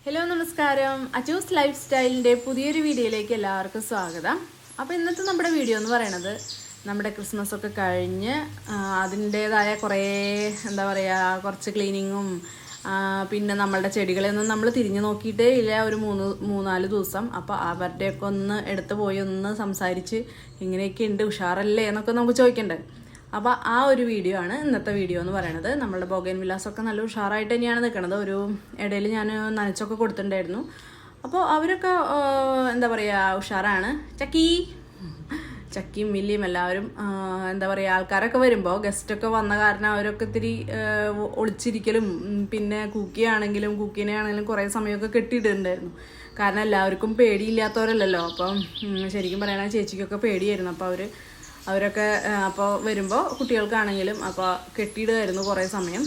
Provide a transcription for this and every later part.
Hello നമസ്കാരം. Achus life സ്റ്റൈലിൻ്റെ പുതിയൊരു വീഡിയോയിലേക്ക് എല്ലാവർക്കും സ്വാഗതം. അപ്പോൾ ഇന്നത്തെ നമ്മുടെ വീഡിയോ എന്ന് പറയുന്നത് നമ്മുടെ ക്രിസ്മസ് ഒക്കെ കഴിഞ്ഞ് അതിൻ്റേതായ കുറേ എന്താ പറയുക കുറച്ച് ക്ലീനിങ്ങും പിന്നെ നമ്മളുടെ ചെടികളെയൊന്നും നമ്മൾ തിരിഞ്ഞു നോക്കിയിട്ടേ ഇല്ല ഒരു മൂന്നാല് ദിവസം. അപ്പോൾ അവരുടെയൊക്കെ ഒന്ന് എടുത്ത് പോയി ഒന്ന് സംസാരിച്ച് ഇങ്ങനെയൊക്കെ ഉണ്ട് ഉഷാറല്ലേ എന്നൊക്കെ നമുക്ക് ചോദിക്കണ്ടേ. അപ്പോൾ ആ ഒരു വീഡിയോ ആണ് ഇന്നത്തെ വീഡിയോ എന്ന് പറയുന്നത്. നമ്മളുടെ ബൊഗൈൻ വില്ലാസൊക്കെ നല്ല ഉഷാറായിട്ട് തന്നെയാണ് നിൽക്കുന്നത്. ഒരു ഇടയിൽ ഞാൻ നനച്ചൊക്കെ കൊടുത്തിട്ടുണ്ടായിരുന്നു. അപ്പോൾ അവരൊക്കെ എന്താ പറയുക ഉഷാറാണ്. ചക്കിയും മില്ലിയും എല്ലാവരും എന്താ പറയുക ആൾക്കാരൊക്കെ വരുമ്പോൾ ഗസ്റ്റൊക്കെ വന്ന കാരണം അവരൊക്കെ ഇത്തിരി ഒളിച്ചിരിക്കലും പിന്നെ കുക്കിനെ ആണെങ്കിലും കുറേ സമയമൊക്കെ കെട്ടിയിട്ടുണ്ടായിരുന്നു. കാരണം എല്ലാവർക്കും പേടിയില്ലാത്തവരല്ലല്ലോ. അപ്പം ശരിക്കും പറയുകയാണെങ്കിൽ ചേച്ചിക്കൊക്കെ പേടിയായിരുന്നു. അപ്പോൾ അവരൊക്കെ അപ്പോൾ വരുമ്പോൾ കുട്ടികൾക്കാണെങ്കിലും അപ്പോൾ കെട്ടിയിടുമായിരുന്നു കുറേ സമയം.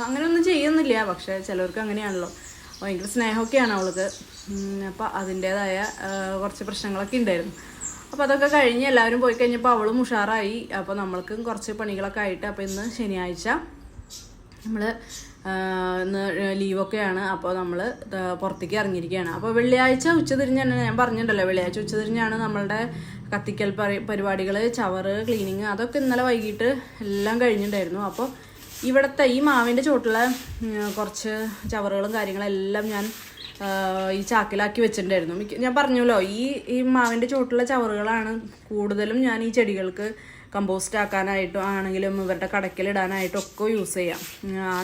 അങ്ങനെയൊന്നും ചെയ്യുന്നില്ല, പക്ഷേ ചിലവർക്ക് അങ്ങനെയാണല്ലോ. ഭയങ്കര സ്നേഹമൊക്കെയാണ് അവൾക്ക്. അപ്പോൾ അതിൻ്റേതായ കുറച്ച് പ്രശ്നങ്ങളൊക്കെ ഉണ്ടായിരുന്നു. അപ്പോൾ അതൊക്കെ കഴിഞ്ഞ് എല്ലാവരും പോയി കഴിഞ്ഞപ്പോൾ അവളും ഉഷാറായി. അപ്പോൾ നമ്മൾക്കും കുറച്ച് പണികളൊക്കെ ആയിട്ട് അപ്പോൾ ഇന്ന് ശനിയാഴ്ച നമ്മൾ ഇന്ന് ലീവൊക്കെയാണ്. അപ്പോൾ നമ്മൾ പുറത്തേക്ക് ഇറങ്ങിയിരിക്കുകയാണ്. അപ്പോൾ വെള്ളിയാഴ്ച ഉച്ചതിരിഞ്ഞ് തന്നെ ഞാൻ പറഞ്ഞിട്ടുണ്ടല്ലോ, വെള്ളിയാഴ്ച ഉച്ചതിരിഞ്ഞാണ് നമ്മളുടെ കത്തിക്കൽ പരിപാടികൾ, ചവറ് ക്ലീനിങ് അതൊക്കെ ഇന്നലെ വൈകിട്ട് എല്ലാം കഴിഞ്ഞിട്ടുണ്ടായിരുന്നു. അപ്പോൾ ഇവിടുത്തെ ഈ മാവിൻ്റെ ചോട്ടിലെ കുറച്ച് ചവറുകളും കാര്യങ്ങളെല്ലാം ഞാൻ ഈ ചാക്കിലാക്കി വെച്ചിട്ടുണ്ടായിരുന്നു. ഞാൻ പറഞ്ഞല്ലോ ഈ മാവിൻ്റെ ചോട്ടിലെ ചവറുകളാണ് കൂടുതലും ഞാൻ ഈ ചെടികൾക്ക് കമ്പോസ്റ്റ് ആക്കാനായിട്ടും ആണെങ്കിലും ഇവരുടെ കടക്കിലിടാനായിട്ടും ഒക്കെ യൂസ് ചെയ്യാം.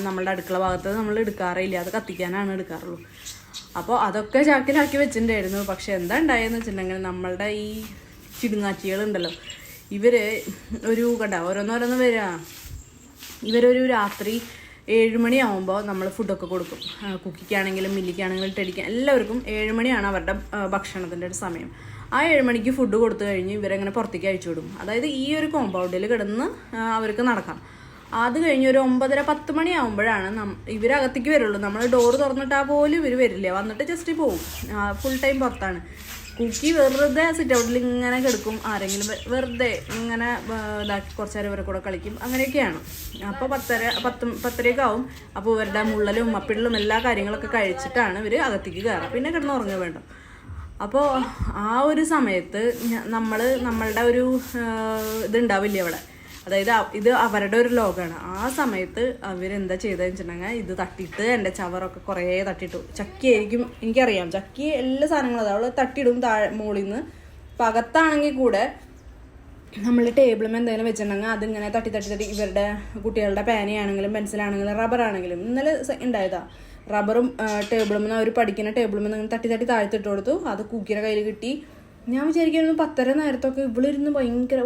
നമ്മളുടെ അടുക്കള ഭാഗത്ത് നമ്മൾ എടുക്കാറില്ല, അത് കത്തിക്കാനാണ് എടുക്കാറുള്ളൂ. അപ്പോൾ അതൊക്കെ ചാക്കിലാക്കി വെച്ചിട്ടുണ്ടായിരുന്നു. പക്ഷെ എന്താ ഉണ്ടായെന്ന് വെച്ചിട്ടുണ്ടെങ്കിൽ നമ്മളുടെ ഈ ചിടുങ്ങാറ്റികളുണ്ടല്ലോ, ഇവർ ഒരു ഓരോന്നോരോന്ന് വരിക. ഇവരൊരു രാത്രി 7 മണിയാവുമ്പോൾ നമ്മൾ ഫുഡൊക്കെ കൊടുക്കും. കുക്കിക്കാണെങ്കിലും മില്ലിക്കാണെങ്കിലും ടെടിക്കാൻ എല്ലാവർക്കും 7 മണിയാണ് അവരുടെ ഭക്ഷണത്തിൻ്റെ ഒരു സമയം. ആ 7 മണിക്ക് ഫുഡ് കൊടുത്തു കഴിഞ്ഞ് ഇവരങ്ങനെ പുറത്തേക്ക് അയച്ചു വിടും. അതായത് ഈ ഒരു കോമ്പൗണ്ടിൽ കിടന്ന് അവർക്ക് നടക്കാം. അത് കഴിഞ്ഞ് ഒരു 9:30-10 മണിയാവുമ്പോഴാണ് ഇവരകത്തേക്ക് വരുള്ളൂ. നമ്മൾ ഡോറ് തുറന്നിട്ടാൽ പോലും ഇവർ വരില്ല, വന്നിട്ട് ജസ്റ്റ് പോവും. ഫുൾ ടൈം പുറത്താണ്. കുക്കി വെറുതെ സിറ്റ് ഔട്ടിൽ ഇങ്ങനെ കിടക്കും. ആരെങ്കിലും വെറുതെ ഇങ്ങനെ ഇതാക്കി കുറച്ച് നേരം ഇവരെ കൂടെ കളിക്കും. അങ്ങനെയൊക്കെയാണ്. അപ്പോൾ 10:30 ആവും. അപ്പോൾ ഇവരുടെ മുള്ളലും അപ്പിടലും എല്ലാ കാര്യങ്ങളൊക്കെ കഴിച്ചിട്ടാണ് ഇവർ അകത്തേക്ക് കയറുക. പിന്നെ കിടന്ന് ഉറങ്ങുക വേണ്ട. അപ്പോൾ ആ ഒരു സമയത്ത് നമ്മളുടെ ഒരു ഇതുണ്ടാവില്ല അവിടെ. അതായത് ഇത് അവരുടെ ഒരു ലോകമാണ്. ആ സമയത്ത് അവരെന്താ ചെയ്തതെന്ന് വെച്ചിട്ടുണ്ടെങ്കിൽ ഇത് തട്ടിയിട്ട് എൻ്റെ ചവറൊക്കെ കുറേ തട്ടിയിട്ടു. ചക്കിയായിരിക്കും, എനിക്കറിയാം. ചക്കി എല്ലാ സാധനങ്ങളും അവൾ തട്ടിയിടും മുകളിൽ നിന്ന്. പകത്താണെങ്കിൽ കൂടെ നമ്മൾ ടേബിളും എന്തെങ്കിലും വെച്ചിട്ടുണ്ടെങ്കിൽ അതിങ്ങനെ തട്ടി ഇവരുടെ കുട്ടികളുടെ പേനയാണെങ്കിലും പെൻസിലാണെങ്കിലും റബ്ബറാണെങ്കിലും ഇന്നലെ ഉണ്ടായതാ. റബ്ബറും ടേബിളും അവർ പഠിക്കുന്ന ടേബിളും തട്ടി താഴ്ത്തിട്ട് കൊടുത്തു. അത് കുക്കിയുടെ കയ്യിൽ കിട്ടി. ഞാൻ വിചാരിക്കുന്നു 10:30 നേരത്തൊക്കെ ഇവളിരുന്ന് ഭയങ്കര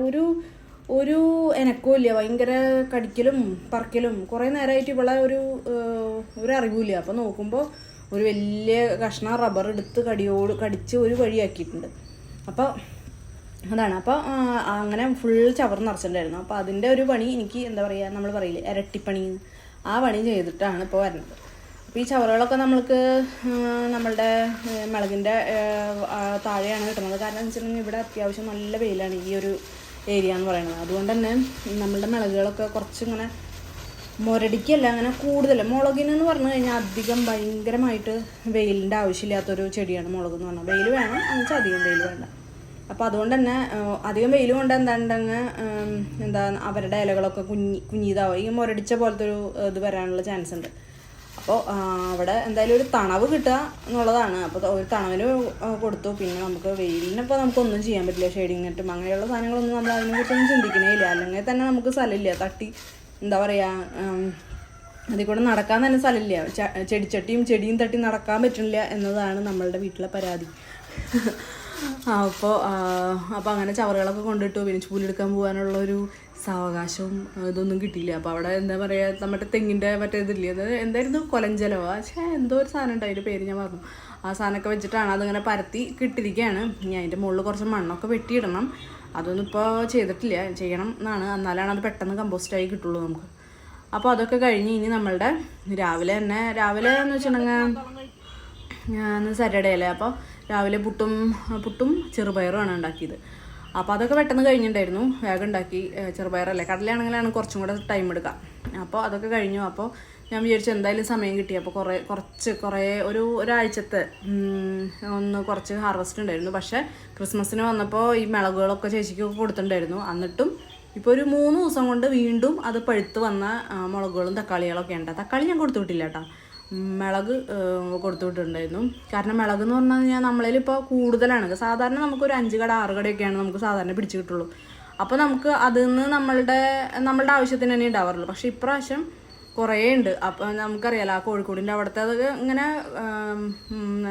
ഒരു എനക്കമില്ല, ഭയങ്കര കടിക്കലും പറക്കലും. കുറേ നേരമായിട്ട് ഇവളെ ഒരു അറിവില്ല. അപ്പോൾ നോക്കുമ്പോൾ ഒരു വലിയ കഷ്ണം റബ്ബർ എടുത്ത് കടിച്ച് ഒരു വഴിയാക്കിയിട്ടുണ്ട്. അപ്പോൾ അതാണ്. അപ്പോൾ അങ്ങനെ ഫുൾ ചവർ നിറച്ചിട്ടുണ്ടായിരുന്നു. അപ്പോൾ അതിൻ്റെ ഒരു പണി എനിക്ക് എന്താ പറയുക, നമ്മൾ പറയില്ലേ ഇരട്ടിപ്പണി, ആ പണി ചെയ്തിട്ടാണ് ഇപ്പോൾ വരുന്നത്. അപ്പോൾ ഈ ചവറുകളൊക്കെ നമ്മളുടെ മുളകിൻ്റെ താഴെയാണ് കിട്ടുന്നത്. കാരണം എന്ന് വെച്ചിട്ടുണ്ടെങ്കിൽ ഇവിടെ അത്യാവശ്യം നല്ല വെയിലാണ് ഈ ഒരു ഏരിയ എന്ന് പറയുന്നത്. അതുകൊണ്ട് തന്നെ നമ്മളുടെ മുളകുകളൊക്കെ കുറച്ചിങ്ങനെ മുരടിക്കല്ല, അങ്ങനെ കൂടുതൽ. മുളകിനെന്ന് പറഞ്ഞു കഴിഞ്ഞാൽ അധികം ഭയങ്കരമായിട്ട് വെയിലിൻ്റെ ആവശ്യമില്ലാത്തൊരു ചെടിയാണ് മുളക് എന്ന് പറഞ്ഞാൽ. വെയിൽ വേണം, എന്നുവെച്ചാൽ അധികം വെയിൽ വേണ്ട. അപ്പോൾ അതുകൊണ്ട് തന്നെ അധികം വെയിൽ കൊണ്ട് അവരുടെ ഇലകളൊക്കെ കുഞ്ഞിതാവും. ഈ മുരടിച്ച പോലത്തെ ഒരു ഇത് വരാനുള്ള ചാൻസ് ഉണ്ട്. അപ്പോൾ അവിടെ എന്തായാലും ഒരു തണവ് കിട്ടുക എന്നുള്ളതാണ്. അപ്പോൾ ഒരു തണവിന് കൊടുത്തു. പിന്നെ നമുക്ക് വെയിലിനിപ്പോൾ നമുക്കൊന്നും ചെയ്യാൻ പറ്റില്ല. ഷെയ്ഡിങ് നെറ്റും അങ്ങനെയുള്ള സാധനങ്ങളൊന്നും നമ്മൾ അതിനെക്കുറിച്ചൊന്നും ചിന്തിക്കണേ ഇല്ല. അല്ലെങ്കിൽ തന്നെ നമുക്ക് സ്ഥലമില്ല. എന്താ പറയുക, അതിൽ കൂടെ നടക്കാൻ തന്നെ സ്ഥലമില്ല. ചെടിയും തട്ടി നടക്കാൻ പറ്റില്ല എന്നതാണ് നമ്മളുടെ വീട്ടിലെ പരാതി. അപ്പോൾ അങ്ങനെ ചവറുകളൊക്കെ കൊണ്ടിട്ടു. പിന്നെ ചൂലെടുക്കാൻ പോകാനുള്ളൊരു സാവകാശവും ഇതൊന്നും കിട്ടിയില്ല. അപ്പോൾ അവിടെ എന്താ പറയുക, നമ്മുടെ തെങ്ങിൻ്റെ മറ്റേ ഇതില്ലേ, അത് എന്തായിരുന്നു, കൊലഞ്ചലോ എന്തോ ഒരു സാധനം ഉണ്ട്, അതിൻ്റെ പേര് ഞാൻ പറഞ്ഞു. ആ സാധനമൊക്കെ വെച്ചിട്ടാണ് അതിങ്ങനെ പരത്തി കിട്ടിയിരിക്കുകയാണ്. ഇനി അതിൻ്റെ മുകളിൽ കുറച്ച് മണ്ണൊക്കെ വെട്ടിയിടണം. അതൊന്നും ഇപ്പോൾ ചെയ്തിട്ടില്ല, ചെയ്യണം എന്നാണ്. എന്നാലാണ് അത് പെട്ടെന്ന് കമ്പോസ്റ്റായി കിട്ടുള്ളൂ നമുക്ക്. അപ്പോൾ അതൊക്കെ കഴിഞ്ഞ് ഇനി നമ്മളുടെ രാവിലെ എന്ന് വെച്ചിട്ടുണ്ടെങ്കിൽ സാറ്റർഡേ അല്ലേ. അപ്പോൾ രാവിലെ പുട്ടും ചെറുപയറുമാണ് ഉണ്ടാക്കിയത്. അപ്പോൾ അതൊക്കെ പെട്ടെന്ന് കഴിഞ്ഞിട്ടുണ്ടായിരുന്നു, വേഗം ഉണ്ടാക്കി. ചെറുപയറല്ലേ, കടലയാണെങ്കിലാണ് കുറച്ചും കൂടെ ടൈം എടുക്കാം. അപ്പോൾ അതൊക്കെ കഴിഞ്ഞു. അപ്പോൾ ഞാൻ വിചാരിച്ചു എന്തായാലും സമയം കിട്ടി. അപ്പോൾ കുറേ ഒരാഴ്ചത്തെ ഒന്ന് കുറച്ച് ഹാർവസ്റ്റ് ഉണ്ടായിരുന്നു. പക്ഷേ ക്രിസ്മസിന് വന്നപ്പോൾ ഈ മിളകുകളൊക്കെ ചേച്ചിക്കൊക്കെ കൊടുത്തിട്ടുണ്ടായിരുന്നു. എന്നിട്ടും ഇപ്പോൾ ഒരു 3 ദിവസം കൊണ്ട് വീണ്ടും അത് പഴുത്ത് വന്ന മുളകുകളും തക്കാളികളൊക്കെ ഉണ്ട്. തക്കാളി ഞാൻ കൊടുത്തു വിട്ടില്ല കേട്ടോ, മിളക് കൊടുത്തു വിട്ടിട്ടുണ്ടായിരുന്നു. കാരണം മിളക് എന്ന് പറഞ്ഞു കഴിഞ്ഞാൽ നമ്മളിലിപ്പോൾ കൂടുതലാണ്. സാധാരണ നമുക്കൊരു 5 കട 6 കടയൊക്കെയാണ് നമുക്ക് സാധാരണ പിടിച്ച് കിട്ടുള്ളൂ. അപ്പോൾ നമുക്ക് അതിൽ നിന്ന് നമ്മളുടെ ആവശ്യത്തിന് തന്നെ ഉണ്ടാവാറുള്ളൂ. പക്ഷേ ഇപ്രാവശ്യം കുറേ ഉണ്ട്. അപ്പം നമുക്കറിയാലോ ആ കോഴിക്കോടിൻ്റെ അവിടുത്തെ അത് ഇങ്ങനെ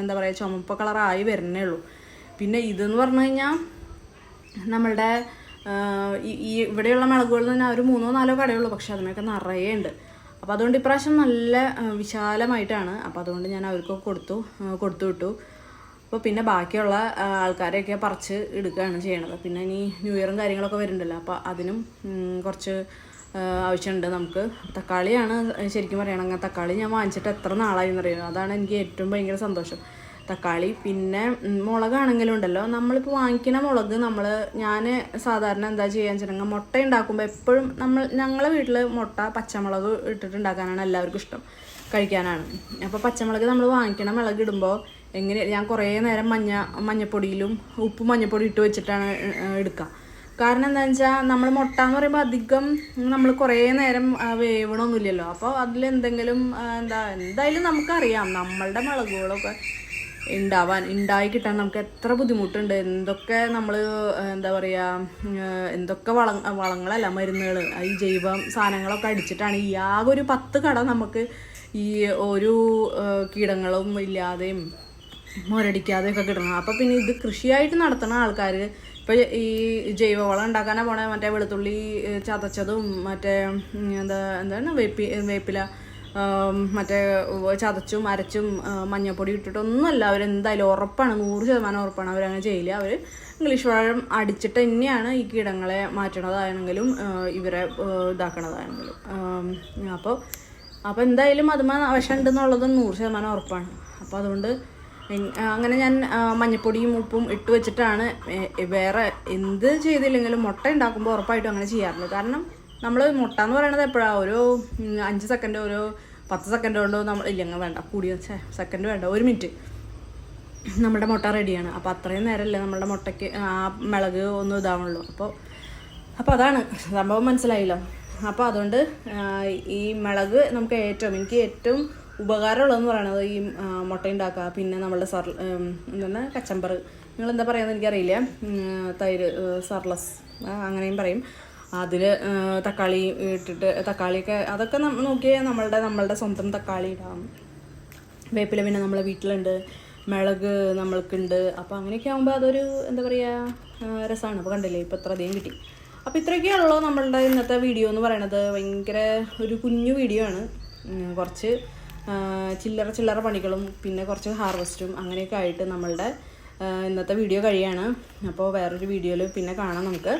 എന്താ പറയുക ചുമപ്പ് കളറായി വരുന്നേ ഉള്ളൂ. പിന്നെ ഇതെന്ന് പറഞ്ഞു കഴിഞ്ഞാൽ നമ്മളുടെ ഈ ഇവിടെയുള്ള മിളകുകളിൽ തന്നെ ഒരു 3 4 കടയുള്ളൂ. പക്ഷെ അതിനൊക്കെ നിറയെ ഉണ്ട്. അപ്പോൾ അതുകൊണ്ട് ഇപ്രാവശ്യം നല്ല വിശാലമായിട്ടാണ്. അപ്പോൾ അതുകൊണ്ട് ഞാൻ അവർക്കൊക്കെ കൊടുത്തു വിട്ടു. അപ്പോൾ പിന്നെ ബാക്കിയുള്ള ആൾക്കാരെയൊക്കെ പറിച്ച് എടുക്കുകയാണ് ചെയ്യണത്. പിന്നെ ഇനി ന്യൂ ഇയറും കാര്യങ്ങളൊക്കെ വരുന്നുണ്ടല്ലോ, അപ്പോൾ അതിനും കുറച്ച് ആവശ്യമുണ്ട് നമുക്ക്. തക്കാളിയാണ് ശരിക്കും പറയുകയാണെങ്കിൽ. തക്കാളി ഞാൻ വാങ്ങിച്ചിട്ട് എത്ര നാളായി എന്നറിയുമോ? അതാണ് എനിക്ക് ഏറ്റവും ഭയങ്കര സന്തോഷം. തക്കാളി പിന്നെ മുളകാണെങ്കിലും ഉണ്ടല്ലോ, നമ്മളിപ്പോൾ വാങ്ങിക്കുന്ന മുളക് ഞാൻ സാധാരണ എന്താ ചെയ്യാന്ന് വെച്ചിട്ടുണ്ടെങ്കിൽ മുട്ട ഉണ്ടാക്കുമ്പോൾ എപ്പോഴും ഞങ്ങളെ വീട്ടിൽ മുട്ട പച്ചമുളക് ഇട്ടിട്ട് ഉണ്ടാക്കാനാണ് എല്ലാവർക്കും ഇഷ്ടം, കഴിക്കാനാണ്. അപ്പോൾ പച്ചമുളക് നമ്മൾ വാങ്ങിക്കണ മുളക് ഇടുമ്പോൾ ഞാൻ കുറേ നേരം മഞ്ഞപ്പൊടിയിലും ഉപ്പും മഞ്ഞപ്പൊടി ഇട്ട് വെച്ചിട്ടാണ് എടുക്കുക. കാരണം എന്താണെന്ന് വെച്ചാൽ നമ്മൾ മുട്ട എന്ന് പറയുമ്പോൾ അധികം നമ്മൾ കുറേ നേരം വേവണമൊന്നുമില്ലല്ലോ. അപ്പോൾ അതിലെന്തെങ്കിലും എന്തായാലും നമുക്കറിയാം നമ്മളുടെ മുളകുകളൊക്കെ ഉണ്ടായി കിട്ടാൻ നമുക്ക് എത്ര ബുദ്ധിമുട്ടുണ്ട്. എന്തൊക്കെ നമ്മൾ എന്താ പറയുക എന്തൊക്കെ വളങ്ങളല്ല മരുന്നുകൾ ഈ ജൈവ സാധനങ്ങളൊക്കെ അടിച്ചിട്ടാണ് ഈ ആകെ ഒരു 10 കട നമുക്ക് ഈ ഒരു കീടങ്ങളും ഇല്ലാതെയും മുരടിക്കാതെയൊക്കെ കിട്ടണം. അപ്പോൾ പിന്നെ ഇത് കൃഷിയായിട്ട് നടത്തുന്ന ആൾക്കാർ ഇപ്പോൾ ഈ ജൈവവളം ഉണ്ടാക്കാനാണ് പോണേ. മറ്റേ വെളുത്തുള്ളി ചതച്ചതും മറ്റേ എന്താണ് വേപ്പില മറ്റേ ചതച്ചും അരച്ചും മഞ്ഞപ്പൊടി ഇട്ടിട്ടൊന്നുമല്ല അവരെന്തായാലും ഉറപ്പാണ്, 100% ഉറപ്പാണ് അവരങ്ങനെ ചെയ്യില്ല. അവർ ഇംഗ്ലീഷ് വളം അടിച്ചിട്ട് തന്നെയാണ് ഈ കീടങ്ങളെ മാറ്റണതാണെങ്കിലും ഇവരെ ഇതാക്കണതാണെങ്കിലും. അപ്പോൾ എന്തായാലും അതുമാ വിഷമുണ്ടെന്നുള്ളത് 100% ഉറപ്പാണ്. അപ്പോൾ അതുകൊണ്ട് അങ്ങനെ ഞാൻ മഞ്ഞപ്പൊടിയും ഉപ്പും ഇട്ട് വെച്ചിട്ടാണ് വേറെ എന്ത് ചെയ്തില്ലെങ്കിലും മുട്ട ഉണ്ടാക്കുമ്പോൾ ഉറപ്പായിട്ടും അങ്ങനെ ചെയ്യാറുള്ളൂ. കാരണം നമ്മൾ മുട്ട എന്ന് പറയണത് എപ്പോഴാണ് ഒരു 5 സെക്കൻഡ് ഒരു 10 സെക്കൻഡ് കൊണ്ടോ ഇല്ലെങ്കിൽ വേണ്ട കൂടിയ സെക്കൻഡ് വേണ്ട 1 മിനിറ്റ് നമ്മുടെ മുട്ട റെഡിയാണ്. അപ്പോൾ അത്രയും നേരമല്ലേ നമ്മളുടെ മുട്ടയ്ക്ക് ആ മിളക് ഒന്നും ഇതാവുള്ളൂ. അപ്പോൾ അതാണ് സംഭവം, മനസ്സിലായില്ലോ. അപ്പോൾ അതുകൊണ്ട് ഈ മിളക് എനിക്ക് ഏറ്റവും ഉപകാരമുള്ളതെന്ന് പറയണത് ഈ മുട്ട ഉണ്ടാക്കുക. പിന്നെ നമ്മളുടെ എന്താണ് കച്ചമ്പർ, നിങ്ങളെന്താ പറയുന്നത് എനിക്കറിയില്ല, തൈര് സർലസ് അങ്ങനെയും പറയും. അതിൽ തക്കാളി ഇട്ടിട്ട് തക്കാളിയൊക്കെ അതൊക്കെ നോക്കിയാൽ നമ്മളുടെ സ്വന്തം തക്കാളി ഇടാം. വേപ്പില പിന്നെ നമ്മളെ വീട്ടിലുണ്ട്, മിളക് നമ്മൾക്കുണ്ട്. അപ്പോൾ അങ്ങനെയൊക്കെ ആകുമ്പോൾ അതൊരു എന്താ പറയുക രസമാണ്. അപ്പോൾ കണ്ടില്ലേ ഇപ്പോൾ ഇത്ര അധികം കിട്ടി. അപ്പോൾ ഇത്രയൊക്കെയാണല്ലോ നമ്മളുടെ ഇന്നത്തെ വീഡിയോ എന്ന് പറയണത്. ഭയങ്കര ഒരു കുഞ്ഞു വീഡിയോ ആണ്. കുറച്ച് ചില്ലറ പണികളും പിന്നെ കുറച്ച് ഹാർവസ്റ്റും അങ്ങനെയൊക്കെ ആയിട്ട് നമ്മളുടെ ഇന്നത്തെ വീഡിയോ കഴിയാണ്. അപ്പോൾ വേറൊരു വീഡിയോയിൽ പിന്നെ കാണാം നമുക്ക്.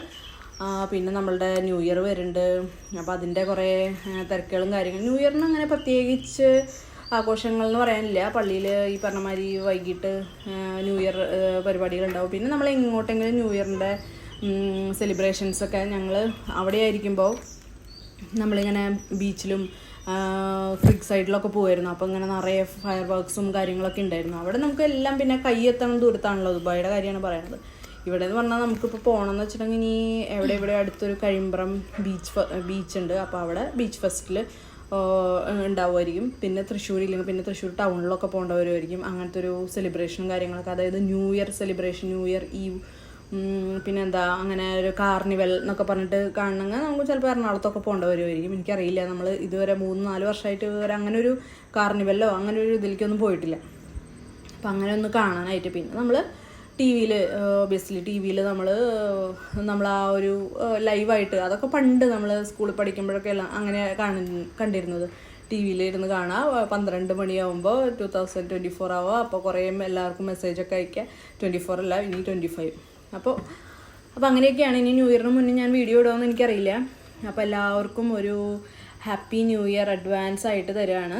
പിന്നെ നമ്മളുടെ ന്യൂ ഇയർ വരുന്നുണ്ട്. അപ്പോൾ അതിൻ്റെ കുറേ തിരക്കുകളും കാര്യങ്ങളും. ന്യൂ ഇയറിന് അങ്ങനെ പ്രത്യേകിച്ച് ആഘോഷങ്ങൾ എന്ന് പറയാനില്ല. പള്ളിയിൽ ഈ പറഞ്ഞ മാതിരി വൈകിട്ട് ന്യൂ ഇയർ പരിപാടികളുണ്ടാവും. പിന്നെ നമ്മൾ എങ്ങോട്ടെങ്കിലും ന്യൂ ഇയറിൻ്റെ സെലിബ്രേഷൻസൊക്കെ ഞങ്ങൾ അവിടെ ആയിരിക്കുമ്പോൾ നമ്മളിങ്ങനെ ബീച്ചിലും ക്രിക് സൈഡിലൊക്കെ പോകുമായിരുന്നു. അപ്പോൾ ഇങ്ങനെ നിറയെ ഫയർ വർക്ക്സും കാര്യങ്ങളൊക്കെ ഉണ്ടായിരുന്നു. അവിടെ നമുക്ക് എല്ലാം പിന്നെ കൈയെത്തണം ദൂരത്താണല്ലോ. ദുബായിയുടെ കാര്യമാണ് പറയുന്നത്. ഇവിടെ എന്ന് പറഞ്ഞാൽ നമുക്കിപ്പോൾ പോകണമെന്ന് വെച്ചിട്ടുണ്ടെങ്കിൽ ഇനി ഇവിടെ അടുത്തൊരു കഴിമ്പ്രം ബീച്ചുണ്ട്. അപ്പോൾ അവിടെ ബീച്ച് ഫെസ്റ്റിൽ ഉണ്ടാവുമായിരിക്കും. പിന്നെ തൃശ്ശൂരില്ലെങ്കിൽ പിന്നെ തൃശ്ശൂർ ടൗണിലൊക്കെ പോകേണ്ടവരുമായിരിക്കും. അങ്ങനത്തെ ഒരു സെലിബ്രേഷനും കാര്യങ്ങളൊക്കെ, അതായത് new year celebration, new year eve, പിന്നെന്താ അങ്ങനെ ഒരു കാർണിവൽ എന്നൊക്കെ പറഞ്ഞിട്ട് കാണണമെങ്കിൽ നമുക്ക് ചിലപ്പോൾ എറണാകുളത്തൊക്കെ പോകേണ്ട വരുമായിരിക്കും. എനിക്കറിയില്ല, നമ്മൾ ഇതുവരെ 3-4 വർഷമായിട്ട് ഇതുവരെ അങ്ങനെ ഒരു കാർണിവലോ അങ്ങനെ ഒരു ഇതിലേക്കൊന്നും പോയിട്ടില്ല. അപ്പം അങ്ങനെ ഒന്ന് കാണാനായിട്ട് പിന്നെ നമ്മൾ ടി വിയിൽ ഒബിയസ്ലി ടി വിയിൽ നമ്മൾ ആ ഒരു ലൈവായിട്ട് അതൊക്കെ പണ്ട് നമ്മൾ സ്കൂളിൽ പഠിക്കുമ്പോഴൊക്കെ എല്ലാം അങ്ങനെ കണ്ടിരുന്നത്. ടി വിയിൽ ഇരുന്ന് കാണാം. 12 മണിയാകുമ്പോൾ 2024 ആവുക. അപ്പോൾ കുറേ എല്ലാവർക്കും മെസ്സേജൊക്കെ അയക്കുക. 24 അല്ല, ഇനി 25. അപ്പോൾ അങ്ങനെയൊക്കെയാണ്. ഇനി ന്യൂ ഇയറിന് മുന്നേ ഞാൻ വീഡിയോ ഇടുമെന്ന് എനിക്കറിയില്ല. അപ്പോൾ എല്ലാവർക്കും ഒരു ഹാപ്പി ന്യൂ ഇയർ അഡ്വാൻസ് ആയിട്ട് തരുവാണ്.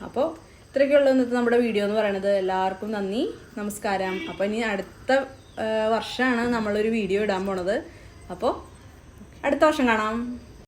അപ്പോൾ ഇത്രയൊക്കെയുള്ള ഇന്നത്തെ നമ്മുടെ വീഡിയോ എന്ന് പറയുന്നത്. എല്ലാവർക്കും നന്ദി, നമസ്കാരം. അപ്പോൾ ഇനി അടുത്ത വർഷമാണ് നമ്മളൊരു വീഡിയോ ഇടാൻ പോണത്. അപ്പോൾ അടുത്ത വർഷം കാണാം.